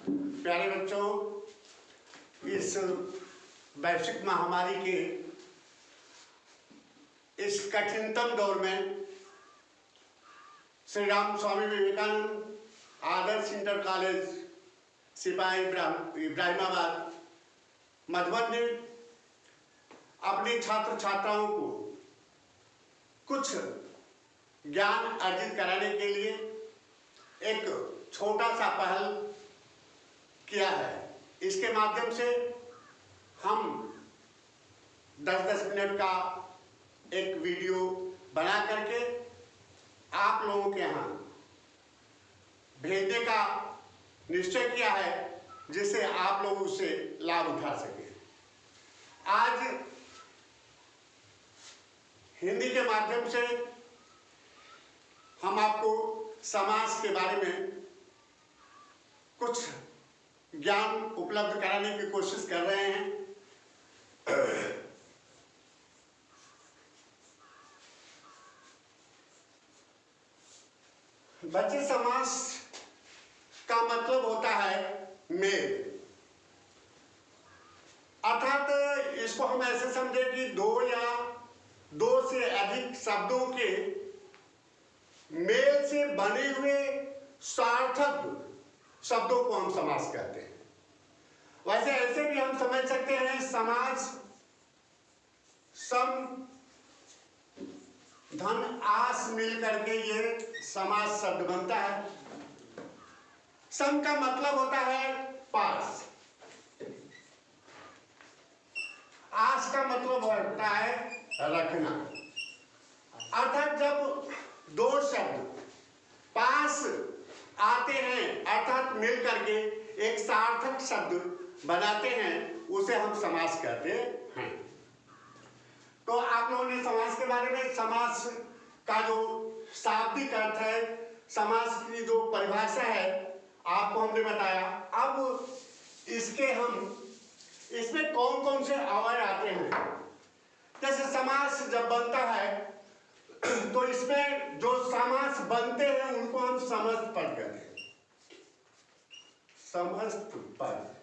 प्यारे बच्चों, इस वैश्विक महामारी के इस कठिनतम दौर में श्री राम स्वामी विवेकानंद आदर्श इंटर कॉलेज सिपाही इब्राहिमाबाद मधुबन ने अपने छात्र छात्राओं को कुछ ज्ञान अर्जित कराने के लिए एक छोटा सा पहल किया है। इसके माध्यम से हम 10-10 मिनट का एक वीडियो बना करके आप लोगों के यहाँ भेजने का निश्चय किया है, जिससे आप लोग उससे लाभ उठा सकें। आज हिंदी के माध्यम से हम आपको समाज के बारे में कुछ ज्ञान उपलब्ध कराने की कोशिश कर रहे हैं। बच्चे, समाज का मतलब होता है मेल, अर्थात इसको हम ऐसे समझे कि दो या दो से अधिक शब्दों के मेल से बने हुए सार्थक शब्दों को हम समास कहते हैं। वैसे ऐसे भी हम समझ सकते हैं, समाज सम धन आस मिल करके ये समाज शब्द बनता है। सम का मतलब होता है पास, आस का मतलब होता है रखना। अर्थात जब दो शब्द पास आते हैं, अर्थात मिल करके एक सार्थक शब्द बनाते हैं, उसे हम समास कहते हैं। तो आप लोगों ने समास के बारे में, समास का जो शाब्दिक अर्थ है, समास की जो परिभाषा है, आपको हमने बताया। अब इसमें कौन कौन से अवयव आते हैं। जैसे समास जब बनता है तो इसमें जो समास बनते हैं उनको हम समस्त पद कहते हैं। समस्त पद,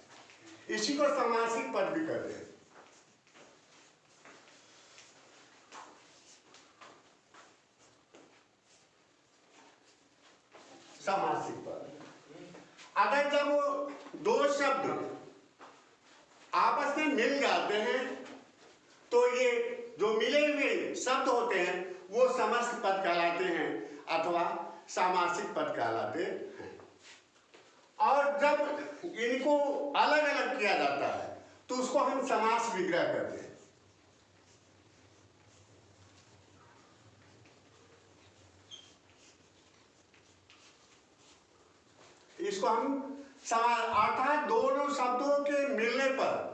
इसी को समासिक पद भी कहते हैं। समासिक पद, अगर जब दो शब्द आपस में मिल जाते हैं तो ये जो मिले हुए शब्द होते हैं वो समस्त पद कहलाते हैं अथवा सामासिक पद कहलाते हैं। और जब इनको अलग अलग किया जाता है तो उसको हम समास विग्रह कहते हैं। इसको हम अर्थात दोनों शब्दों के मिलने पर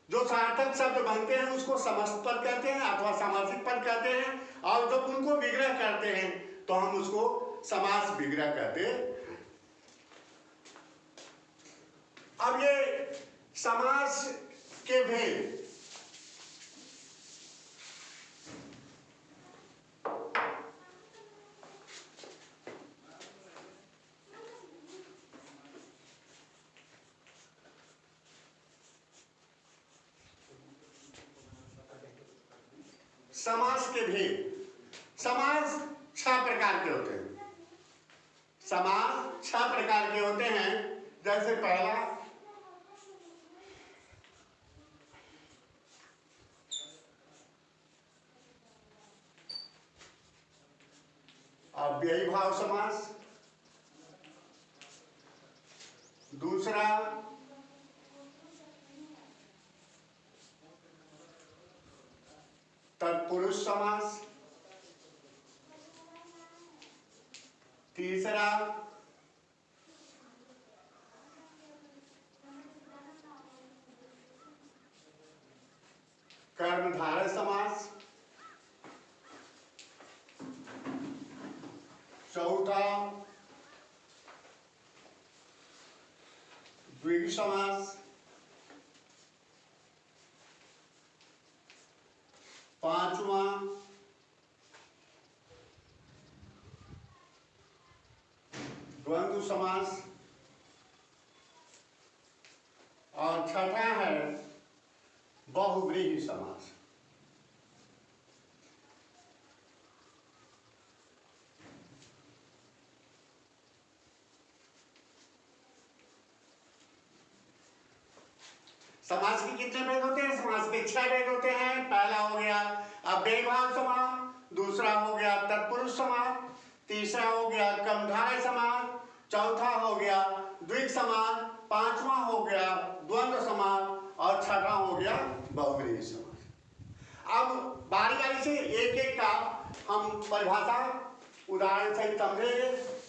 जो सार्थक शब्द बनते हैं उसको समस्त पद कहते हैं अथवा सामासिक पद कहते हैं, और जब उनको विग्रह करते हैं तो हम उसको समास विग्रह कहते हैं। अब ये समास के भेद, समास के भेद, समास 6 प्रकार के होते हैं। समास 6 प्रकार के होते हैं। जैसे पहला अव्ययी भाव समास, दूसरा तत्पुरुष समास, तीसरा कर्मधारय समास, चौथा द्विगु समास, पांचवा द्वंद्व समास, और छठा है बहुव्रीहि समास। समास के कितने भेद होते हैं? समास के 6 भेद होते हैं। पहला हो गया अव्ययीभाव समास, दूसरा हो गया तत्पुरुष समास, तीसरा हो गया कर्मधारय समास, चौथा हो गया द्विग समास, पांचवा हो गया द्वंद्व समास और छठा हो गया बहुव्रीहि समास। अब बारी बारी से एक एक का हम परिभाषा उदाहरण से समझेंगे।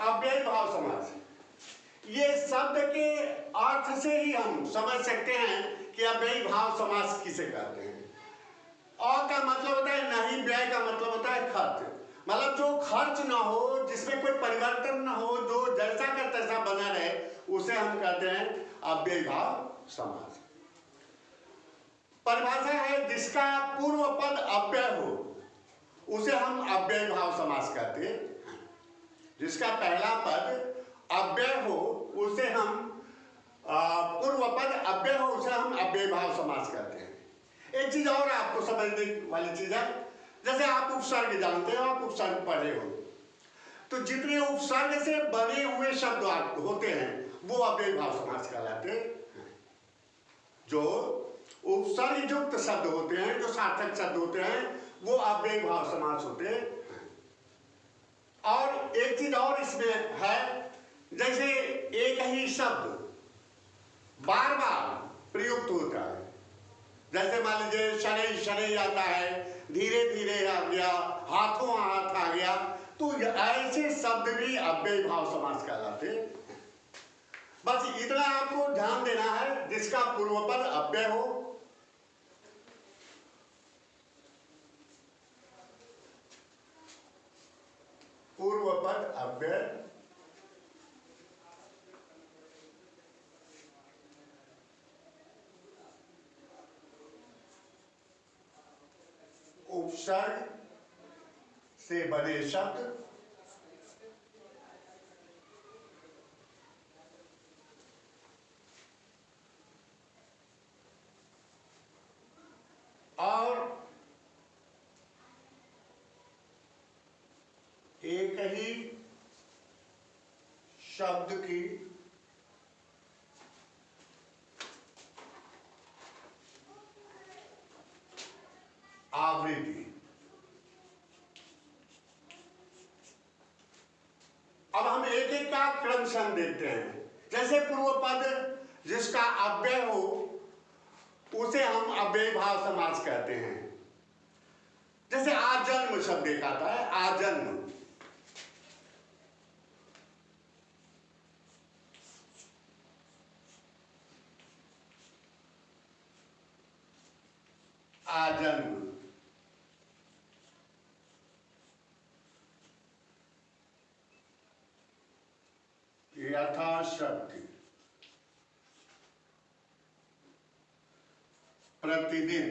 अव्ययीभाव समास, ये शब्द के अर्थ से ही हम समझ सकते हैं कि अव्ययीभाव समास किसे कहते हैं। अ का मतलब होता है नहीं, व्यय का मतलब होता है खर्च, मतलब जो खर्च ना हो, जिसमें कोई परिवर्तन ना हो, जो जैसा का तैसा बना रहे, उसे हम कहते हैं अव्ययीभाव समास। परिभाषा है जिसका पूर्व पद अव्यय हो उसे हम अव्ययीभाव समास कहते हैं। जिसका पहला पद अव्यय हो उसे हम पूर्व पद अव्यय हो उसे हम अव्ययीभाव समास कहते हैं। एक चीज और आपको समझने वाली चीज है, जैसे आप उपसर्ग जानते हो, आप उपसर्ग पढ़े हो, तो जितने उपसर्ग से बने हुए शब्द होते हैं वो अव्ययीभाव समास कहलाते हैं। जो उपसर्ग युक्त शब्द होते हैं, जो सार्थक शब्द होते हैं, वो अव्ययीभाव समास होते हैं। और एक चीज और इसमें है, जैसे एक ही शब्द बार बार प्रयुक्त होता है, जैसे मान लीजिए शनै शनै आता है, धीरे धीरे आ गया, हाथों हाथ आ गया, तो ऐसे शब्द भी अव्ययीभाव समास कहलाते हैं। बस इतना आपको ध्यान देना है, जिसका पूर्व पद अव्यय हो, पूर्व पद अव्यय, उपसर्ग से बने शब्द, और एक ही शब्द की आवृत्ति। अब हम एक एक का क्रम से हम देखते हैं। जैसे पूर्व पद जिसका अव्यय हो उसे हम अव्ययीभाव समास कहते हैं। जैसे आजन्म शब्द एक आता है, आजन्म, आजन्म, यथाशक्ति, प्रतिदिन,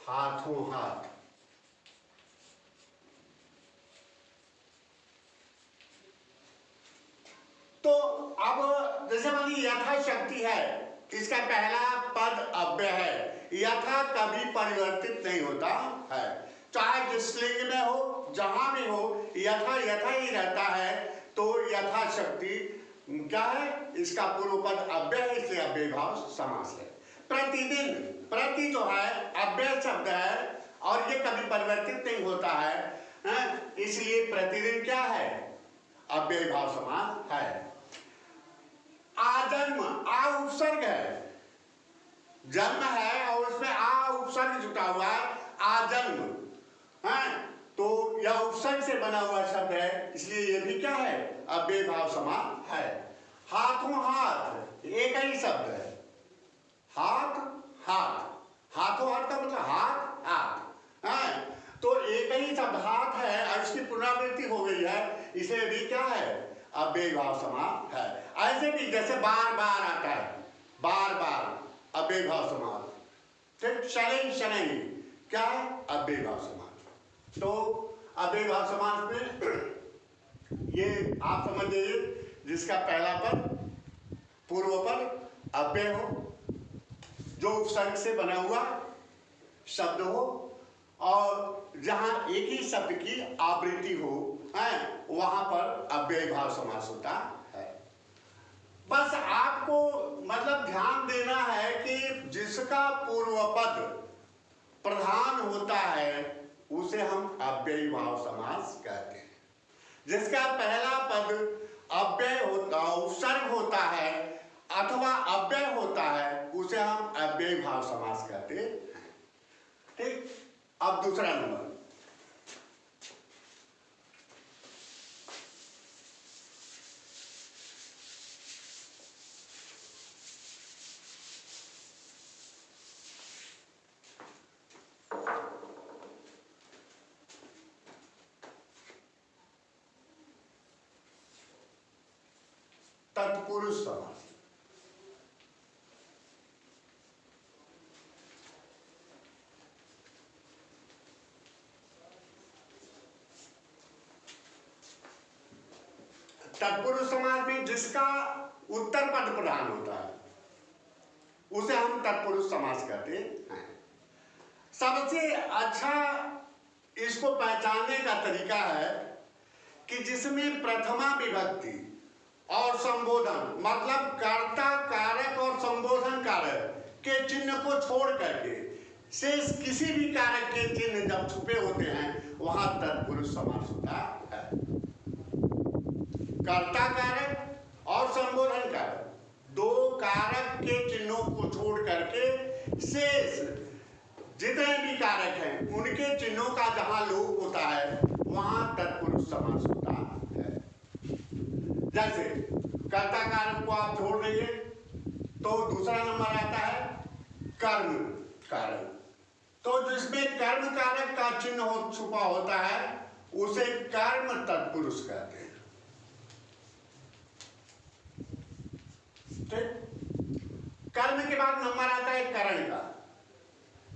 हाथों हाथ, तो अब जैसे मान लीजिए यथाशक्ति है, इसका पहला पद अव्यय है, यथा कभी परिवर्तित नहीं होता है, चाहे जिस लिंग में हो, जहां भी हो, यथा यथा ही रहता है, तो यथाशक्ति क्या है, इसका पूर्व पद अव्यय है, इसलिए अव्ययीभाव समास है। प्रतिदिन, प्रति जो है अव्यय शब्द है और ये कभी परिवर्तित नहीं होता है, इसलिए प्रतिदिन क्या है, अव्ययीभाव समास है। आजन्म, आ उपसर्ग है, जन्म है और उसमें आ उपसर्ग जुटा हुआ है, आजन्म है, तो यह उपसर्ग से बना हुआ शब्द है, इसलिए यह भी क्या है, अव्ययीभाव समास है। हाथों हाथ एक ही शब्द है, हाथ हाथ, हाथों हाथ का मतलब हाथ हाथ है, तो एक ही शब्द हाथ है और इसकी पुनरावृत्ति हो गई है, इसलिए भी क्या है, अव्ययी भाव समास है। ऐसे भी जैसे बार बार आता है, बार बार अव्ययी भाव समास, ठीक, शनैः शनैः क्या है, अव्ययी भाव समास। तो अव्ययी भाव समास में ये आप समझ लीजिए, जिसका पहला पद पूर्व पद अव्यय हो, जो उपसर्ग से बना हुआ शब्द हो, और जहां एक ही शब्द की आवृत्ति हो, है, वहां पर अव्ययी भाव समास होता है। बस आपको मतलब ध्यान देना है कि जिसका पूर्व पद प्रधान होता है उसे हम अव्ययी भाव समास कहते हैं। जिसका पहला पद अव्यय होता, उपसर्ग होता है अथवा अव्यय होता है, उसे हम अव्ययी भाव समास कहते हैं। ठीक, अब दूसरा नंबर, तत्पुरुष समास। तत्पुरुष समास में जिसका उत्तर पद प्रधान होता है उसे हम तत्पुरुष समास कहते हैं। सबसे अच्छा इसको पहचानने का तरीका है कि जिसमें प्रथमा विभक्ति और संबोधन, मतलब कर्ता कारक और संबोधन कारक के चिन्ह को छोड़ करके शेष किसी भी कारक के चिन्ह जब छुपे होते हैं वहां तत्पुरुष समास होता है। कर्ता कारक और संबोधन कारक, दो कारक के चिन्हों को छोड़ करके शेष जितने भी कारक हैं उनके चिन्हों का जहां लोप होता है वहां तत्पुरुष समास होता है। जैसे कर्ता कारक को आप छोड़ देंगे तो दूसरा नंबर आता है कर्म कारक। तो जिसमें कर्म कारक का चिन्ह छुपा होता है उसे कर्म तत्पुरुष कहते हैं। कर्म के बाद नंबर आता है करण का,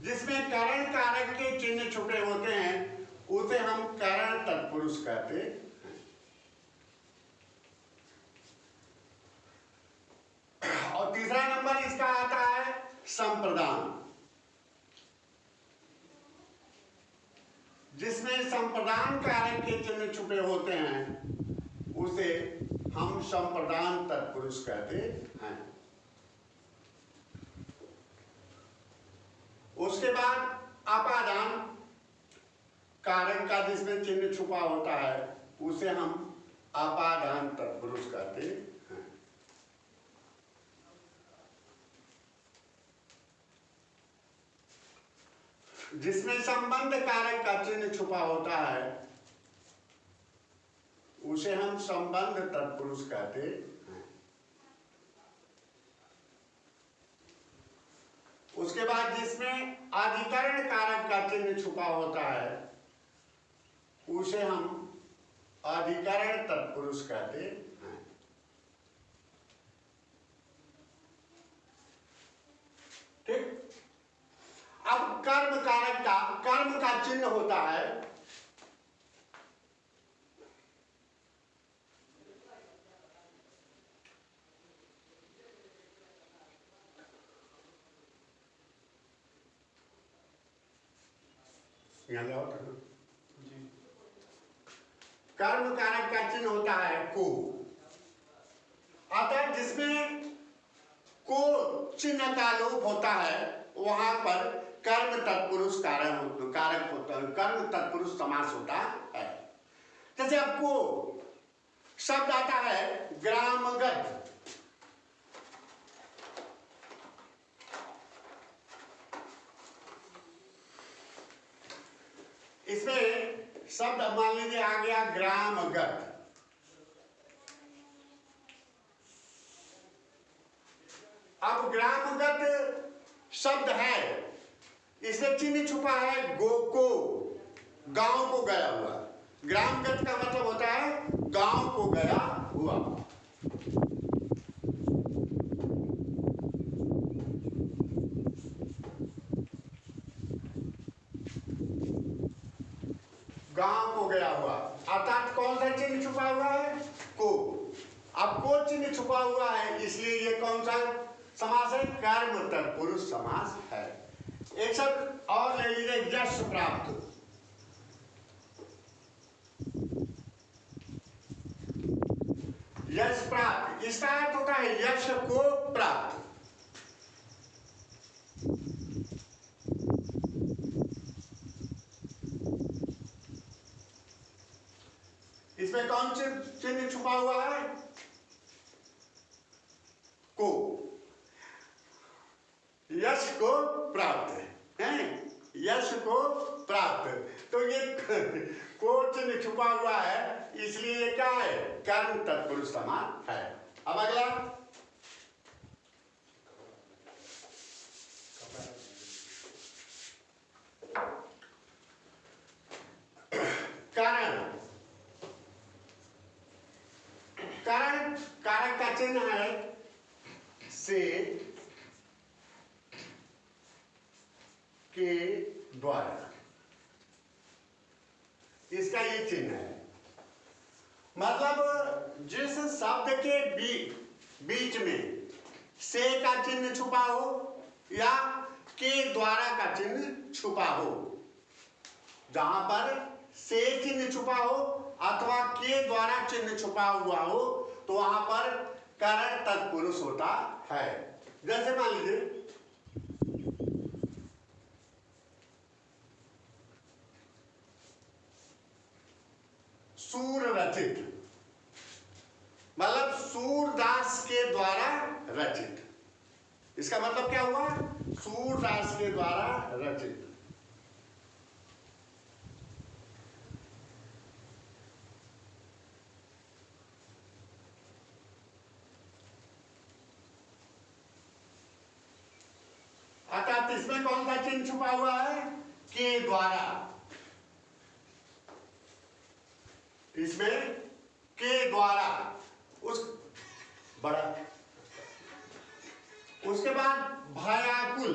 जिसमें करण कारक के चिन्ह छुपे होते हैं उसे हम करण तत्पुरुष कहते हैं। और तीसरा नंबर इसका आता है संप्रदान, जिसमें संप्रदान कारक के चिन्ह छुपे होते हैं उसे हम संप्रदान तत्पुरुष कहते हैं। उसके बाद अपादान कारक का जिसमें चिन्ह छुपा होता है उसे हम अपादान तत्पुरुष कहते हैं। जिसमें संबंध कारक का चिन्ह छुपा होता है उसे हम संबंध तत्पुरुष कहते हैं। उसके बाद जिसमें अधिकरण कारक का चिन्ह छुपा होता है उसे हम अधिकरण तत्पुरुष कहते हैं। ठीक, अब कर्म कारक का, कर्म का चिन्ह होता है कर्म कारक का चिन्ह होता है को। अतः जिसमें को चिन्ह का लोप होता है वहां पर कर्म तत्पुरुष कारक होता है, कर्म तत्पुरुष समास होता है। जैसे आपको शब्द आता है ग्रामगत, इसमें शब्द मान लीजिए आ गया ग्रामगत। अब ग्रामगत शब्द है, इसमें चिन्ह छुपा है गो को, गांव को गया हुआ। ग्रामगत का मतलब होता है गांव को गया हुआ। गांव को गया हुआ, अर्थात कौन सा चिन्ह छुपा हुआ है? को। अब को चिन्ह छुपा हुआ है, इसलिए ये कौन सा समास है? कर्म तत्पुरुष समास है। एक शब्द और ले लीजिए, यश प्राप्त। यश प्राप्त, इसका अर्थ होता है यश को प्राप्त। इसमें कौन से चिन्ह छुपा हुआ है? को। यश को प्राप्त है, यश को प्राप्त। तो ये को चिन्ह छुपा हुआ है, इसलिए ये क्या है? कर्म तत्पुरुष समास है। अब अगला कारण। कारण कारक का चिन्ह है से, के द्वारा, इसका ये चिन्ह है। मतलब जिस शब्द के बीच में से का चिन्ह छुपा हो या के द्वारा का चिन्ह छुपा हो, जहां पर से चिन्ह छुपा हो अथवा के द्वारा चिन्ह छुपा हुआ हो, तो वहां पर कारण तत्पुरुष होता है। जैसे मान लीजिए सूर रचित, मतलब सूरदास के द्वारा रचित। इसका मतलब क्या हुआ? सूरदास के द्वारा रचित। अर्थात इसमें कौन सा चिन्ह छुपा हुआ है? के द्वारा। इसमें के द्वारा उस बड़ा, उसके बाद भयाकुल,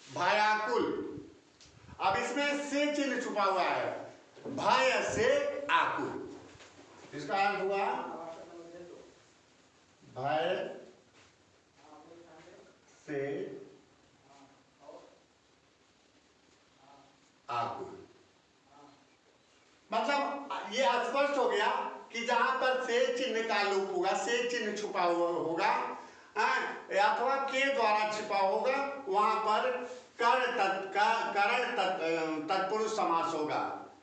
भयाकुल। अब इसमें से चिन्ह छुपा हुआ है, भय से आकुल। इसका अर्थ हुआ भय से आकुल। मतलब ये स्पष्ट हो गया कि जहां पर से चिन्ह का लोप होगा, से चिन्ह छुपा हुआ होगा अथवा के द्वारा छिपा होगा, वहां पर करण तत्पुरुष समास होगा।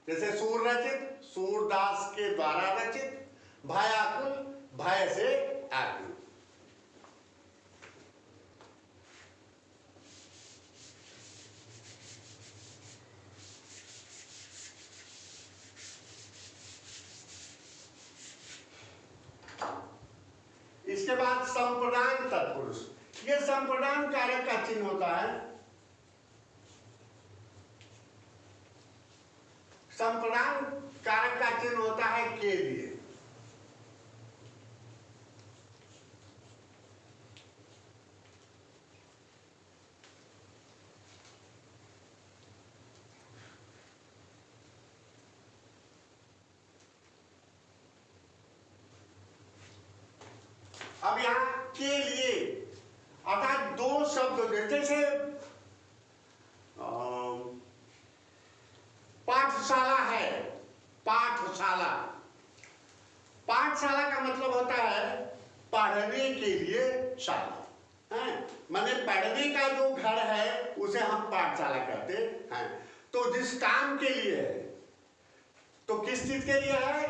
जैसे सूर रचित, सूरदास के द्वारा रचित, भयाकुल, भय से आकुल। इसके बाद संप्रदान तत्पुरुष, ये संप्रदान कारक का चिन्ह होता है। संप्रदान कारक का चिन्ह होता है के लिए। अब यहां के लिए अर्थात दो शब्द, जैसे पाठशाला है, पाठशाला। पाठशाला का मतलब होता है पढ़ने के लिए शाला है, माने पढ़ने का जो घर है उसे हम पाठशाला कहते हैं। तो जिस काम के लिए है, तो किस चीज के लिए है?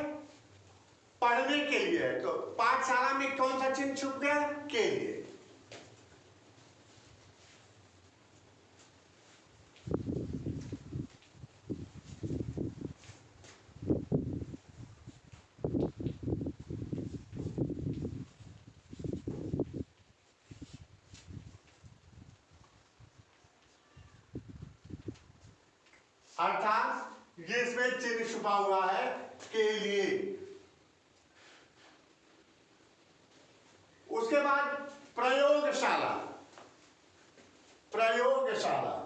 पढ़ने के लिए है। तो पाठशाला में कौन सा चिन्ह छुप गया? के लिए। अर्थात ये इसमें चिन्ह छुपा हुआ है के लिए। उसके बाद प्रयोगशाला। प्रयोगशाला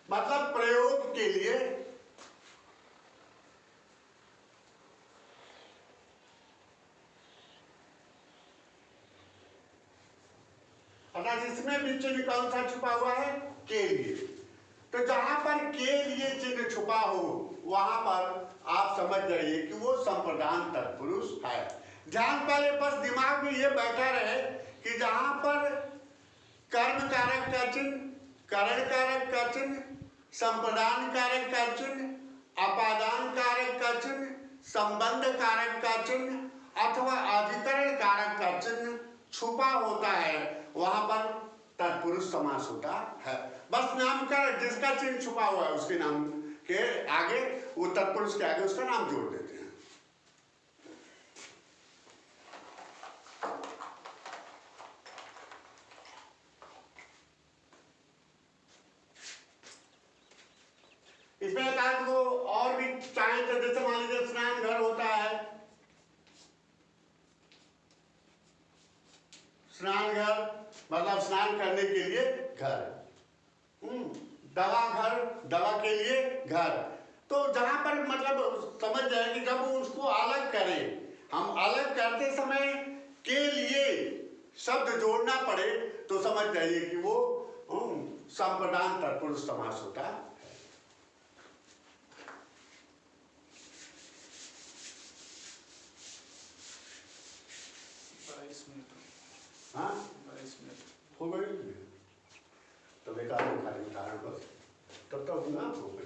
मतलब प्रयोग के लिए। अर्थात इसमें भी चिन्ह कौन सा छुपा हुआ है? के लिए। तो जहां पर के लिए चिन्ह छुपा हो वहां पर आप समझ जाइए कि वो संप्रदान तत्पुरुष है। ध्यान पहले बस दिमाग में ये बैठा रहे कि जहां पर कर्म कारक का चिन्ह, करण कारक का चिन्ह, संप्रदान कारक का चिन्ह, अपादान कारक का चिन्ह, संबंध कारक का चिन्ह अथवा अधिकरण कारक का चिन्ह छुपा होता है, वहां पर तत्पुरुष समास होता है। बस नामकरण जिसका चिन्ह छुपा हुआ है उसके नाम के आगे, वो तत्पुरुष के आगे उसका नाम जोड़ देते हैं। इसमें एक आध को और भी चाहे तो, जैसे मान लीजिए स्नान घर होता है, स्नान घर मतलब स्नान करने के लिए घर, दवा घर दवा के लिए घर। तो जहां पर मतलब समझ जाए कि जब उसको अलग करें, हम अलग करते समय के लिए शब्द जोड़ना पड़े तो समझ जाइए कि वो संप्रदान तत्पुरुष समास होता है। हाँ 22 मिनट हो गई तो बेकार खाली उदाहरण बस तब तक होगा हो गई।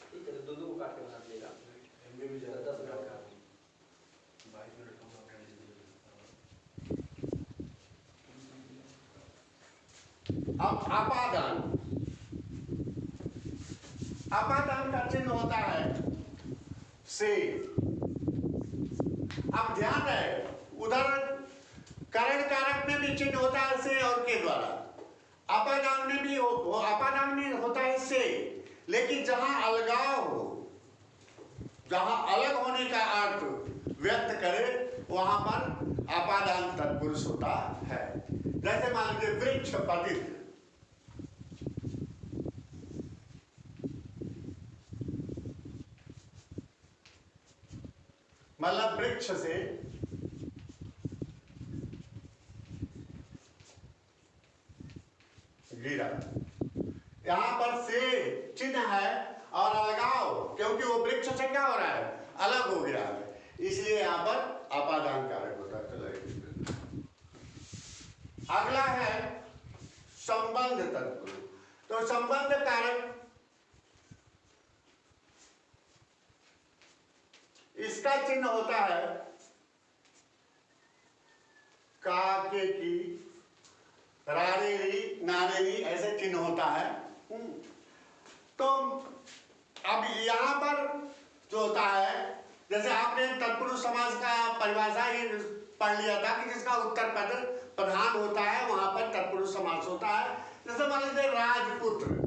ठीक है, दो को काट के बना देगा। एमबी भी ज्यादा 10 मिनट का 22 मिनट का अब आपादान, आपादान का चिन्ह होता है से। अब ध्यान है उधर करण कारक में भी चिन्ह होता है से और के द्वारा, अपादान में भी अपादान में होता है से, लेकिन जहां अलगाव हो, जहां अलग होने का अर्थ व्यक्त करे वहां पर अपादान तत्पुरुष होता है। जैसे मान लीजिए वृक्ष पतित, मतलब वृक्ष से गिरा, यहां पर से चिन्ह है और अलगाव, क्योंकि वो वृक्ष से क्या हो रहा है? अलग हो गया है, इसलिए यहां पर अपादान कारक होता है। अगला है संबंध तत्पुरुष। तो संबंध कारक, इसका चिन्ह होता है का, के, की, रारेरी, नारेरी, ऐसे चिन्ह होता है। तो अब यहां पर जो होता है, जैसे आपने तत्पुरुष समास का परिभाषा ही पढ़ लिया था कि जिसका उत्तर पद प्रधान होता है वहां पर तत्पुरुष समास होता है। जैसे मान लीजिए राजपुत्र,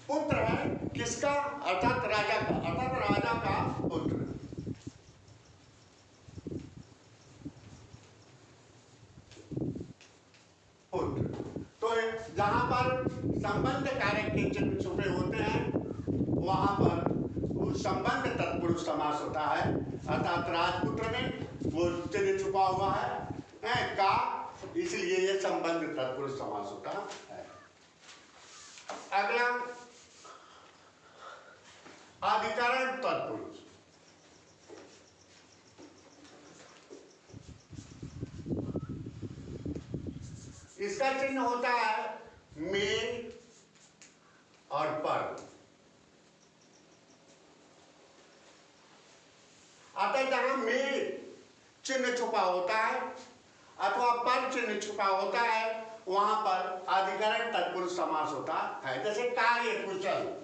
पुत्र है किसका? अर्थात राजा का, अर्थात राजा का पुत्र। पुत्र, तो जहां पर संबंध कारक के चिन्ह छुपे होते हैं वहां पर वो संबंध तत्पुरुष समास होता है। अर्थात राजपुत्र में वो चिन्ह छुपा हुआ है का, इसलिए ये संबंध तत्पुरुष समास होता है। अगला अधिकरण तत्पुरुष। इसका चिन्ह होता है में और पर। अतः जहां में चिन्ह छुपा होता है अथवा पर चिन्ह छुपा होता है वहां पर अधिकरण तत्पुरुष समास होता है। जैसे कार्य कुशल,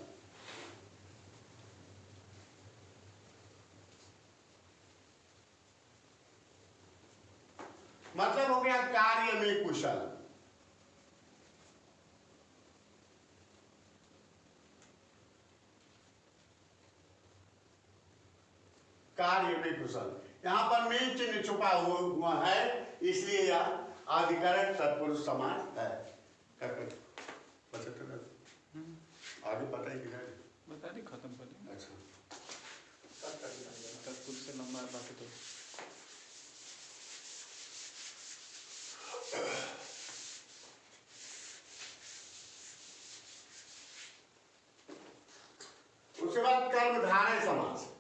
मतलब हो गया कार्य में कुशल। कार्य में कुशल, यहां पर में चिन्ह छुपा हुआ है, इसलिए यह अधिकरण तत्पुरुष समास है। आगे पता है किधर? बता दी, खत्म कर दी। अच्छा, तत्पुरुष से लंबा है बाकी तो। उसके बाद कर्मधारय समास।